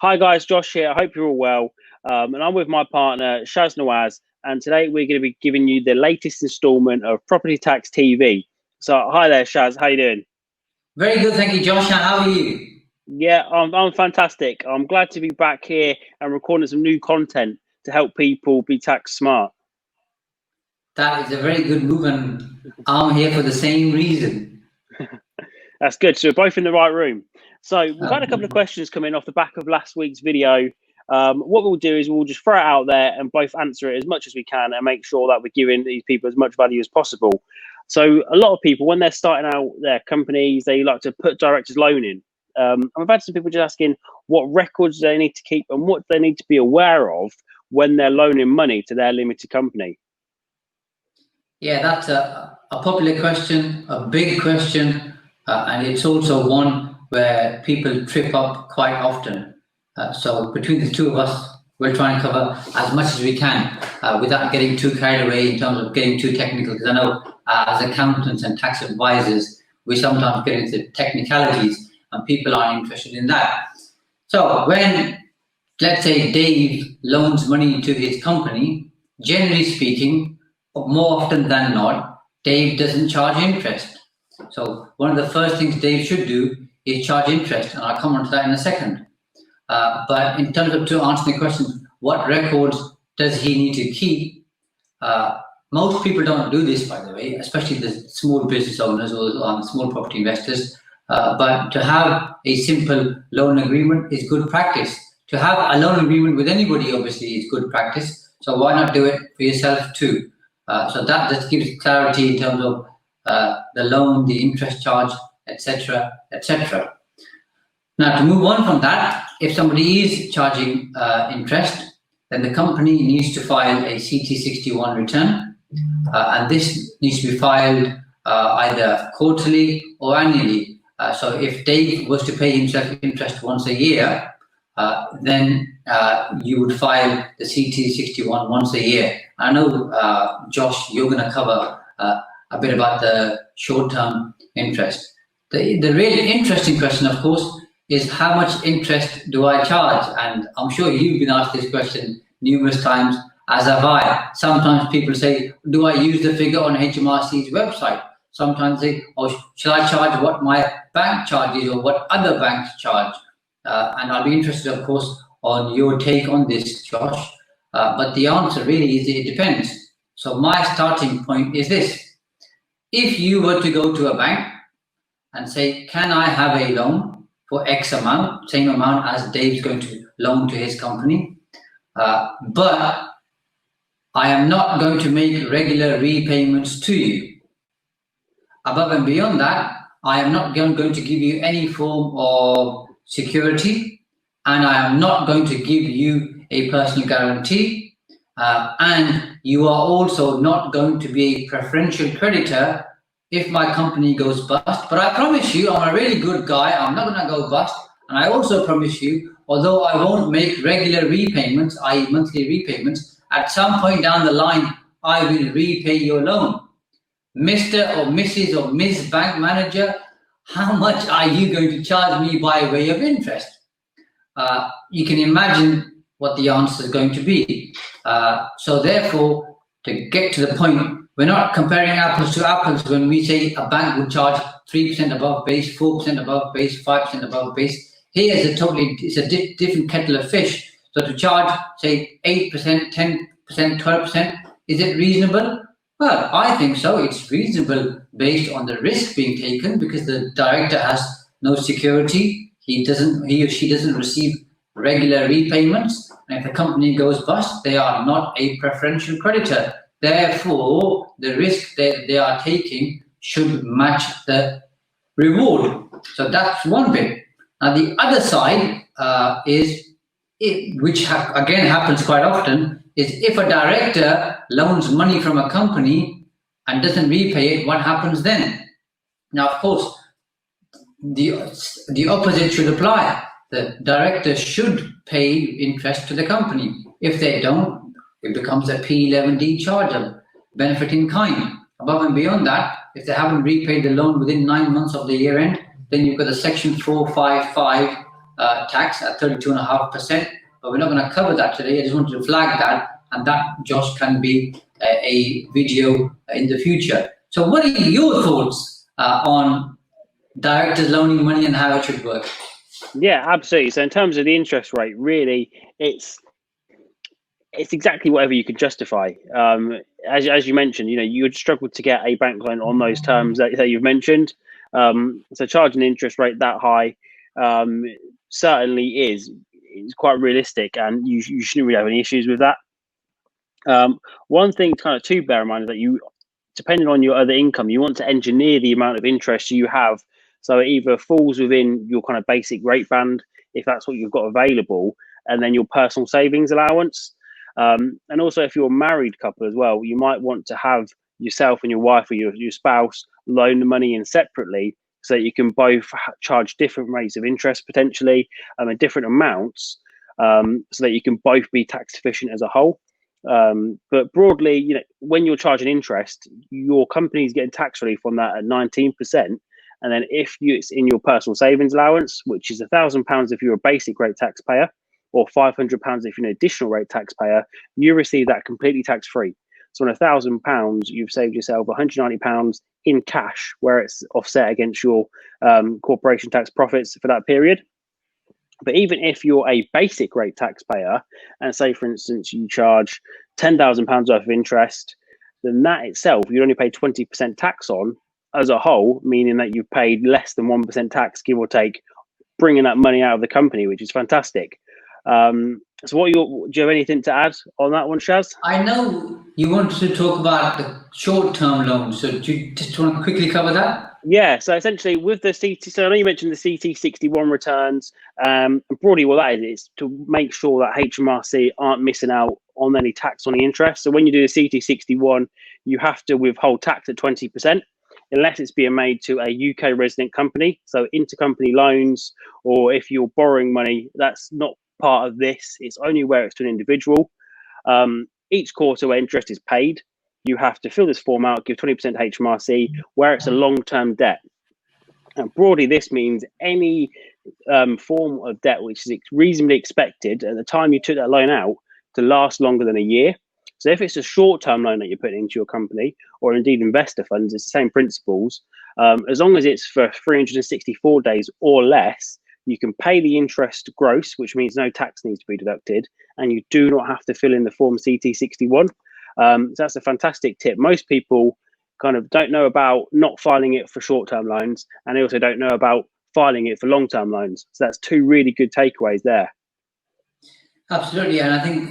Hi guys, Josh here. I hope you're all well. And I'm with my partner, Shaz, and today we're going to be giving you the latest installment of Property Tax TV. So, hi there, Shaz. How you doing? Very good, thank you, Josh. And how are you? Yeah, I'm fantastic. I'm glad to be back here and recording some new content to help people be tax smart. That is a very good move, and I'm here for the same reason. That's good. So we're both in the right room. So we've had a couple of questions come in off the back of last week's video. What we'll do is we'll just throw it out there and both answer it as much as we can and make sure that we're giving these people as much value as possible. So a lot of people, when they're starting out their companies, they like to put director's loan in. And we've had some people just asking what records they need to keep and what they need to be aware of when they're loaning money to their limited company. Yeah, that's a popular question, a big question, and it's also one where people trip up quite often. So between the two of us, we'll try and cover as much as we can without getting too carried away in terms of getting too technical, because I know as accountants and tax advisors, we sometimes get into technicalities and people aren't interested in that. So when, let's say, Dave loans money to his company, generally speaking, more often than not, Dave doesn't charge interest. So one of the first things Dave should do is charge interest, and I'll come on to that in a second. But in terms of to answer the question, what records does he need to keep? Most people don't do this, by the way, especially the small business owners or small property investors. But to have a simple loan agreement is good practice. To have a loan agreement with anybody, obviously, is good practice. So why not do it for yourself too? So that just gives clarity in terms of the loan, the interest charge, etc., etc. Now, to move on from that, if somebody is charging interest, then the company needs to file a CT61 return, and this needs to be filed either quarterly or annually. So if Dave was to pay himself interest once a year, then you would file the CT61 once a year. I know, Josh, you're going to cover a bit about the short-term interest. The really interesting question, of course, is how much interest do I charge? And I'm sure you've been asked this question numerous times, as have I. Sometimes people say, do I use the figure on HMRC's website? Sometimes they say, oh, shall I charge what my bank charges or what other banks charge? And I'll be interested, of course, on your take on this, Josh. But the answer really is it depends. So my starting point is this. If you were to go to a bank and say, can I have a loan for X amount, same amount as Dave's going to loan to his company, but I am not going to make regular repayments to you. Above and beyond that, I am not going to give you any form of security, and I am not going to give you a personal guarantee, and you are also not going to be a preferential creditor if my company goes bust. But I promise you, I'm a really good guy, I'm not going to go bust, and I also promise you, although I won't make regular repayments, i.e. monthly repayments, at some point down the line, I will repay your loan. Mr. or Mrs. or Ms. Bank Manager, how much are you going to charge me by way of interest? You can imagine what the answer is going to be. So therefore, to get to the point, we're not comparing apples to apples when we say a bank would charge 3% above base, 4% above base, 5% above base. Here is a different kettle of fish. So to charge, say, 8%, 10%, 12%, is it reasonable? Well, I think so. It's reasonable based on the risk being taken because the director has no security. He or she doesn't receive regular repayments. And if the company goes bust, they are not a preferential creditor. Therefore, the risk that they are taking should match the reward. So that's one bit. Now, the other side which again happens quite often, is if a director loans money from a company and doesn't repay it, what happens then? Now, of course, the opposite should apply. The director should pay interest to the company. If they don't, it becomes a P11D charge of benefit in kind. Above and beyond that, if they haven't repaid the loan within 9 months of the year end, then you've got a section 455 tax at 32.5%, but we're not going to cover that today. I just wanted to flag that, and that, Josh, can be a video in the future. So what are your thoughts on directors loaning money and how it should work? Yeah, absolutely. So in terms of the interest rate, really, it's exactly whatever you could justify. As you mentioned, you would struggle to get a bank loan on those terms that you've mentioned. So charging an interest rate that high certainly is quite realistic, and you shouldn't really have any issues with that. One thing kind of to bear in mind is that depending on your other income, you want to engineer the amount of interest you have, so it either falls within your kind of basic rate band, if that's what you've got available, and then your personal savings allowance. And also, if you're a married couple as well, you might want to have yourself and your wife or your spouse loan the money in separately, so that you can both charge different rates of interest potentially, and different amounts, so that you can both be tax efficient as a whole. But broadly, when you're charging interest, your company's getting tax relief on that at 19%. And then if it's in your personal savings allowance, which is £1,000 if you're a basic rate taxpayer, or £500 if you're an additional rate taxpayer, you receive that completely tax free. So on £1,000, you've saved yourself £190 in cash, where it's offset against your corporation tax profits for that period. But even if you're a basic rate taxpayer, and say, for instance, you charge £10,000 worth of interest, then that itself, you'd only pay 20% tax on as a whole, meaning that you've paid less than 1% tax, give or take, bringing that money out of the company, which is fantastic. So do you have anything to add on that one, Shaz? I know you wanted to talk about the short-term loans, so do you just want to quickly cover that? Yeah, so essentially with the CT, so I know you mentioned the CT61 returns, and broadly what that is to make sure that HMRC aren't missing out on any tax on the interest. So when you do the CT61, you have to withhold tax at 20%, unless it's being made to a UK resident company. So intercompany loans, or if you're borrowing money, that's not part of this. It's only where it's to an individual. Each quarter where interest is paid, you have to fill this form out, give 20% to HMRC, where it's a long-term debt. And broadly, this means any form of debt which is reasonably expected at the time you took that loan out to last longer than a year. So if it's a short-term loan that you're putting into your company, or indeed investor funds, it's the same principles. As long as it's for 364 days or less, you can pay the interest gross, which means no tax needs to be deducted, and you do not have to fill in the form CT61. So that's a fantastic tip. Most people kind of don't know about not filing it for short-term loans, and they also don't know about filing it for long-term loans. So that's two really good takeaways there. Absolutely, and I think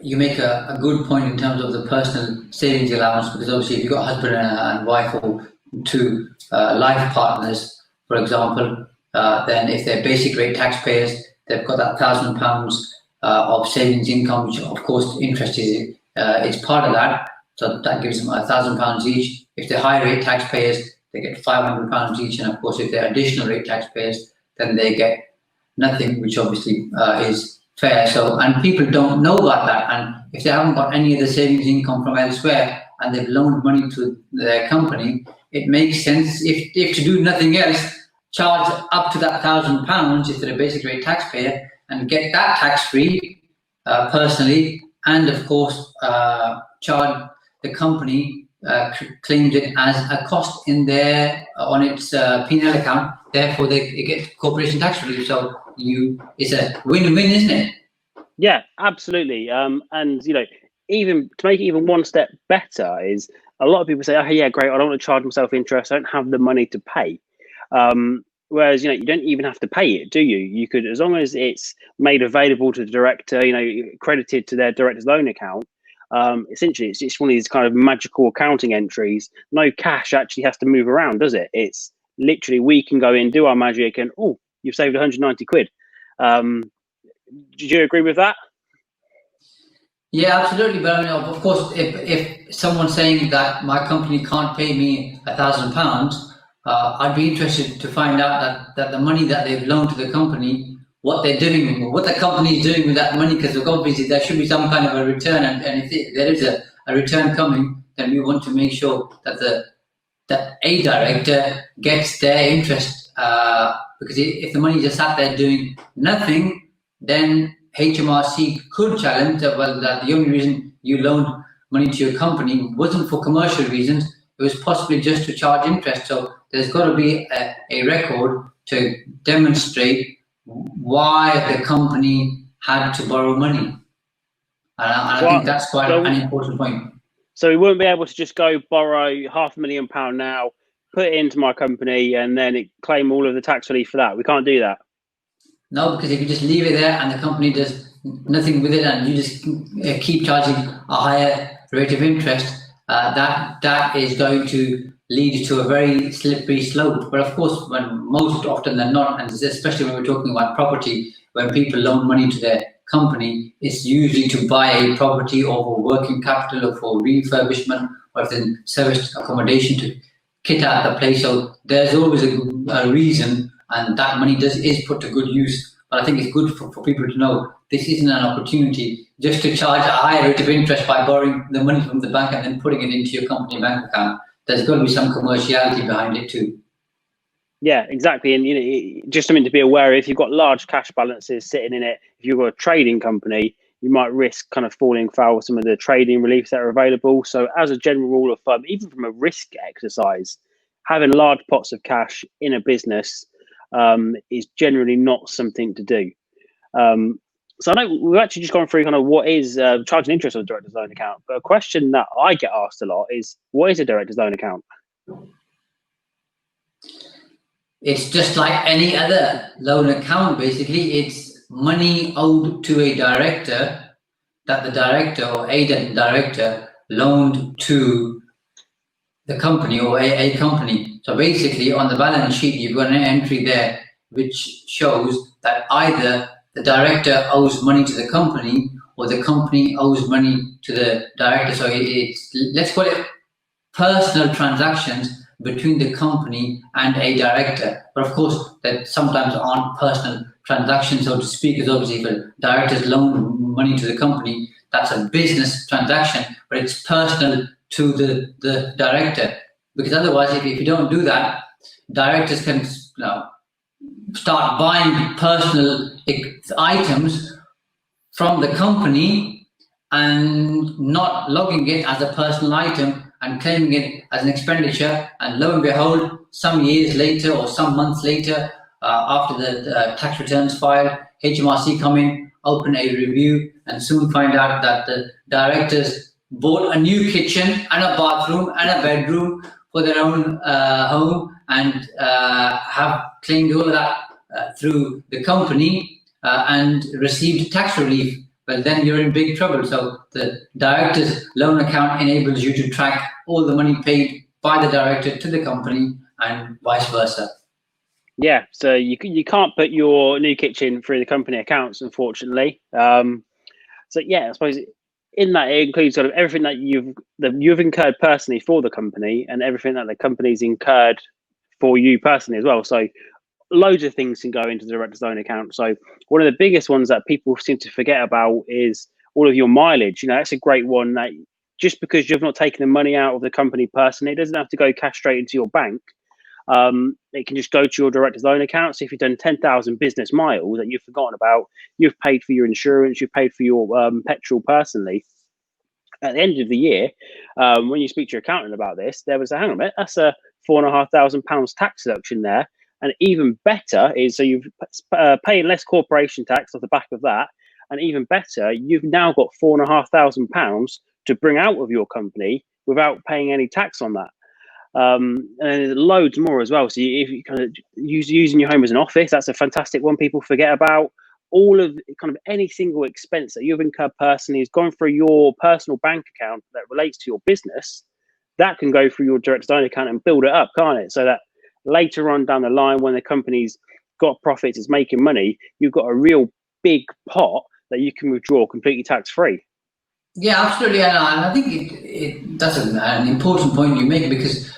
you make a good point in terms of the personal savings allowance, because obviously if you've got a husband and wife, or two life partners, for example, then if they're basic rate taxpayers, they've got that £1,000 of savings income, which of course interest is part of that. So that gives them £1,000 each. If they're high rate taxpayers, they get £500 each, and of course if they're additional rate taxpayers, then they get nothing, which obviously is fair. So, and people don't know about that, and if they haven't got any of the savings income from elsewhere and they've loaned money to their company, it makes sense, if to do nothing else, charge up to that £1,000 if they're a basic rate taxpayer and get that tax free personally, and of course charge the company claims it as a cost in on its P&L account. Therefore, they get corporation tax relief. So it's a win-win, isn't it? Yeah, absolutely. And even to make it even one step better is, a lot of people say, "Oh, yeah, great. I don't want to charge myself interest. I don't have the money to pay." Whereas you don't even have to pay it, do you? You could, as long as it's made available to the director, credited to their director's loan account. Essentially, it's just one of these kind of magical accounting entries. No cash actually has to move around, does it? It's literally, we can go in, do our magic, and you've saved 190 quid. Do you agree with that? Yeah, absolutely. But I mean, of course, if someone's saying that my company can't pay me £1,000, I'd be interested to find out that the money that they've loaned to the company, what they're doing, what the company is doing with that money, because obviously there should be some kind of a return, and if there is a return coming, then we want to make sure that a director gets their interest because if the money just sat there doing nothing, then HMRC could challenge that, well, that the only reason you loaned money to your company wasn't for commercial reasons, it was possibly just to charge interest. So there's got to be a record to demonstrate why the company had to borrow money. And I think that's quite an important point. So we wouldn't be able to just go borrow £500,000 now, put it into my company, and then claim all of the tax relief for that. We can't do that. No, because if you just leave it there and the company does nothing with it, and you just keep charging a higher rate of interest, that is going to lead to a very slippery slope. But of course, most often than not, and especially when we're talking about property, when people loan money to their company, it's usually to buy a property or for working capital or for refurbishment or then serviced accommodation to kit out the place. So there's always a reason, and that money is put to good use. But I think it's good for people to know this isn't an opportunity just to charge a higher rate of interest by borrowing the money from the bank and then putting it into your company bank account. There's got to be some commerciality behind it too. Yeah, exactly. And just something to be aware of, if you've got large cash balances sitting in it, if you've got a trading company, you might risk kind of falling foul of some of the trading reliefs that are available. So as a general rule of thumb, even from a risk exercise, having large pots of cash in a business is generally not something to do. So I know we've actually just gone through kind of what is charging interest on a director's loan account, but a question that I get asked a lot is, what is a director's loan account? It's just like any other loan account, basically. It's money owed to a director that the director or a director loaned to the company or a company. So basically, on the balance sheet, you've got an entry there which shows that either the director owes money to the company or the company owes money to the director. So it's, let's call it personal transactions between the company and a director. But of course, that sometimes aren't personal transactions, so to speak, because obviously if a director's loan money to the company, that's a business transaction, but it's personal to the director. Because otherwise, if you don't do that, directors can start buying personal items from the company and not logging it as a personal item and claiming it as an expenditure, and lo and behold, some years later or some months later, after the tax returns filed, HMRC come in, open a review, and soon find out that the directors bought a new kitchen and a bathroom and a bedroom for their own home and have claimed all of that through the company and received tax relief. Well, then you're in big trouble. So the director's loan account enables you to track all the money paid by the director to the company and vice versa. Yeah, so you can't put your new kitchen through the company accounts, unfortunately. So yeah, I suppose in that it includes sort of everything that you've incurred personally for the company and everything that the company's incurred for you personally as well. So loads of things can go into the director's loan account. So one of the biggest ones that people seem to forget about is all of your mileage. That's a great one. That just because you've not taken the money out of the company personally, it doesn't have to go cash straight into your bank. It can just go to your director's loan account. So if you've done 10,000 business miles that you've forgotten about, you've paid for your insurance, you've paid for your petrol personally. At the end of the year, when you speak to your accountant about this, there was hang on a minute, that's a £4,500 tax deduction there. And even better is, so you've paying less corporation tax off the back of that. And even better, you've now got £4,500 to bring out of your company without paying any tax on that. And there's loads more as well. So if you kind of using your home as an office, that's a fantastic one people forget about. All of kind of any single expense that you've incurred personally is going through your personal bank account that relates to your business. That can go through your director's loan account and build it up, can't it? So that later on down the line, when the company's got profits, it's making money, you've got a real big pot that you can withdraw completely tax-free. Yeah, absolutely. And I think that's an important point you make, because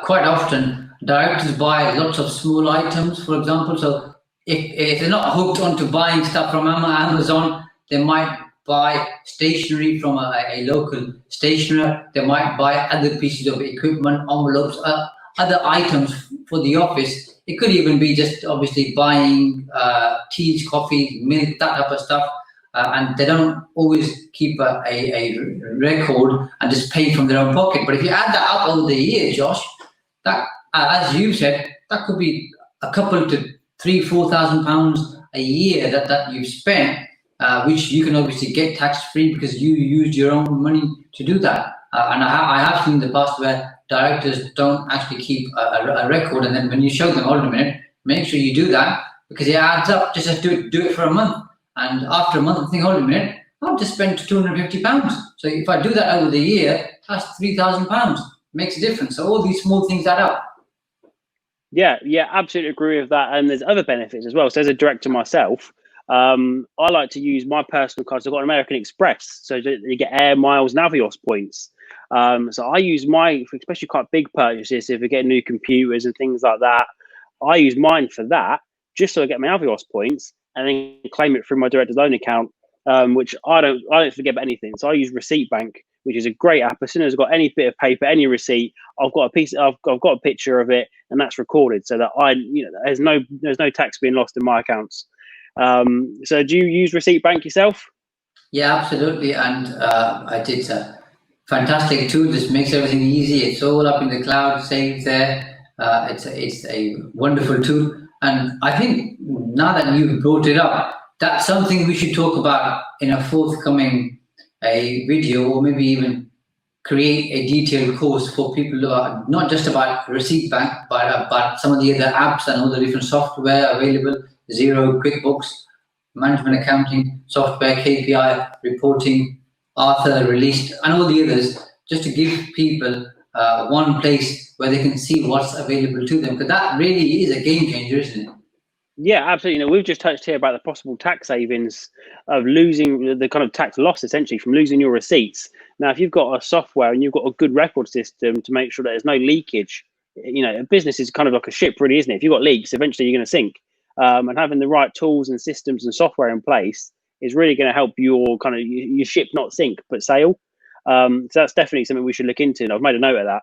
quite often directors buy lots of small items, for example. So if they're not hooked onto buying stuff from Amazon, they might buy stationery from a local stationer. They might buy other pieces of equipment, envelopes, other items for the office It could even be just obviously buying teas, coffee, milk, that type of stuff. And they don't always keep a record and just pay from their own pocket. But if you add that up over the year, Josh, that, as you said, that could be a couple to £3,000-4,000 a year that you've spent, which you can obviously get tax-free because you used your own money to do that. And I have seen in the past where directors don't actually keep a record, and then when you show them, hold on a minute, make sure you do that because it adds up. Just do it for a month. And after a month, I think, hold on a minute, I've just spent £250. So if I do that over the year, that's £3,000. Makes a difference. So all these small things add up. Yeah, absolutely agree with that. And there's other benefits as well. So as a director myself, I like to use my personal cards. I've got an American Express, so you get air miles and Avios points. So I use my, especially quite big purchases, if we get new computers and things like that, I use mine for that, just so I get my Avios points and then claim it through my director's loan account, which I don't forget about anything. So I use Receipt Bank, which is a great app. As soon as I've got any bit of paper, any receipt, I've got a picture of it, and that's recorded, so that there's no tax being lost in my accounts. So do you use Receipt Bank yourself? Yeah, absolutely. And I did a fantastic tool. This makes everything easy. It's all up in the cloud, saved there. It's a wonderful tool. And I think now that you've brought it up, that's something we should talk about in a forthcoming video, or maybe even create a detailed course for people who are not just about Receipt Bank, but about some of the other apps and all the different software available, Zero, QuickBooks, management accounting software, KPI reporting, Arthur released, and all the others, just to give people one place where they can see what's available to them, because that really is a game changer, isn't it? Yeah, absolutely. We've just touched here about the possible tax savings of losing the kind of tax loss, essentially, from losing your receipts. Now, if you've got a software and you've got a good record system to make sure that there's no leakage, a business is kind of like a ship, really, isn't it? If you've got leaks, eventually you're going to sink. And having the right tools and systems and software in place is really going to help your ship not sink but sail. So that's definitely something we should look into, and I've made a note of that.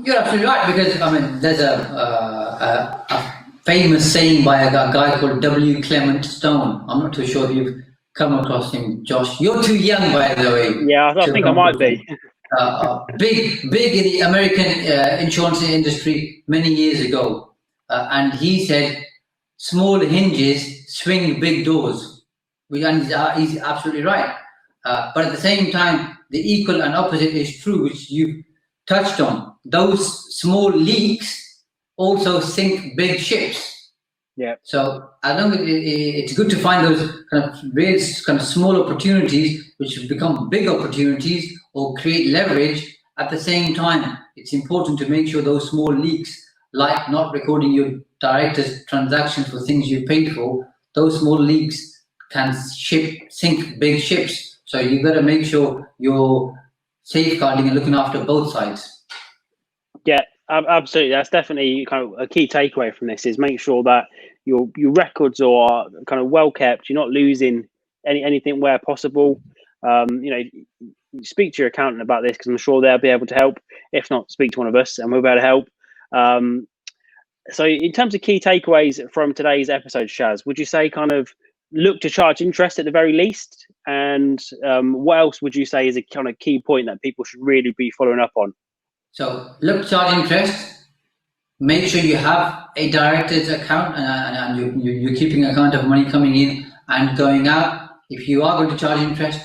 You're absolutely right, because I mean, there's a famous saying by a guy called W. Clement Stone. I'm not too sure if you've come across him, Josh. You're too young, by the way. Yeah, I think I might be. Big in the American insurance industry many years ago, and he said, "Small hinges swing big doors," and he's absolutely right. But at the same time, the equal and opposite is true, which you touched on. Those small leaks also sink big ships. Yeah. So as long as it's good to find those kind of small opportunities which become big opportunities or create leverage. At the same time, it's important to make sure those small leaks, like not recording your director's transactions for things you paid for, those small leaks can sink big ships. So you got to make sure you're safeguarding and looking after both sides. Yeah, absolutely. That's definitely kind of a key takeaway from this, is make sure that your records are kind of well kept. You're not losing anything where possible. Speak to your accountant about this, because I'm sure they'll be able to help. If not, speak to one of us and we'll be able to help. So in terms of key takeaways from today's episode, Shaz, would you say kind of look to charge interest at the very least? And what else would you say is a kind of key point that people should really be following up on? So look to charge interest. Make sure you have a director's account and you're keeping an account of money coming in and going out. If you are going to charge interest,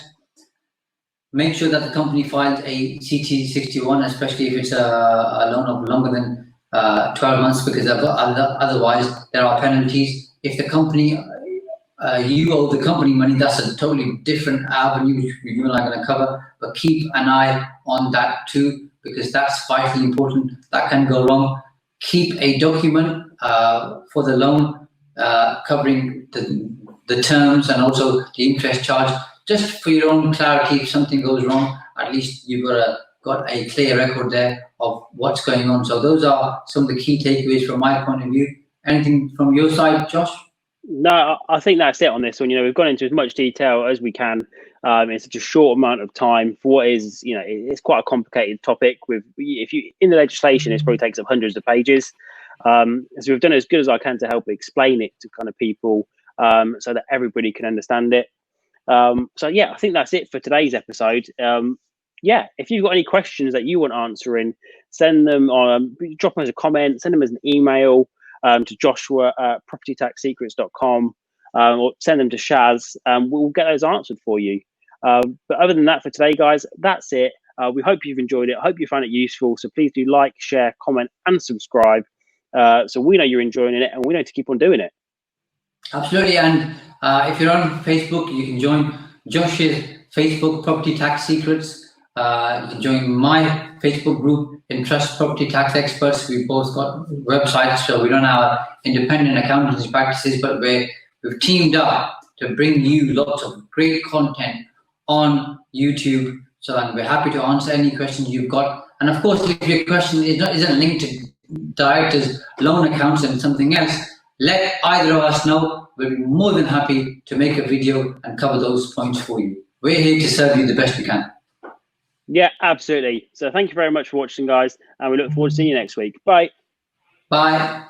make sure that the company files a CT61, especially if it's a loan of longer than 12 months, because otherwise there are penalties. If the company, you owe the company money, that's a totally different avenue which you're not going to cover, but keep an eye on that too, because that's vitally important. That can go wrong. Keep a document for the loan covering the terms and also the interest charge, just for your own clarity. If something goes wrong, at least you've got a clear record there of what's going on. So those are some of the key takeaways from my point of view. Anything from your side, Josh? No, I think that's it on this one. We've gone into as much detail as we can in such a short amount of time for what is, it's quite a complicated topic. If you in the legislation, it probably takes up hundreds of pages. So we've done as good as I can to help explain it to kind of people, so that everybody can understand it. So yeah, I think that's it for today's episode. Yeah, if you've got any questions that you want answering, send them on, drop them as a comment, send them as an email to Joshua at propertytaxsecrets.com, or send them to Shaz. We'll get those answered for you. But other than that, for today, guys, that's it. We hope you've enjoyed it. I hope you found it useful. So please do like, share, comment, and subscribe, so we know you're enjoying it and we know to keep on doing it. Absolutely. And if you're on Facebook, you can join Josh's Facebook, Property Tax Secrets. You can join my Facebook group, Trust Property Tax Experts. We've both got websites, so we don't have independent accountancy practices, but we've teamed up to bring you lots of great content on YouTube. So we're happy to answer any questions you've got. And of course, if your question isn't linked to directors, loan accounts, and something else, let either of us know. We'll be more than happy to make a video and cover those points for you. We're here to serve you the best we can. Yeah, absolutely. So thank you very much for watching, guys, and we look forward to seeing you next week. Bye. Bye.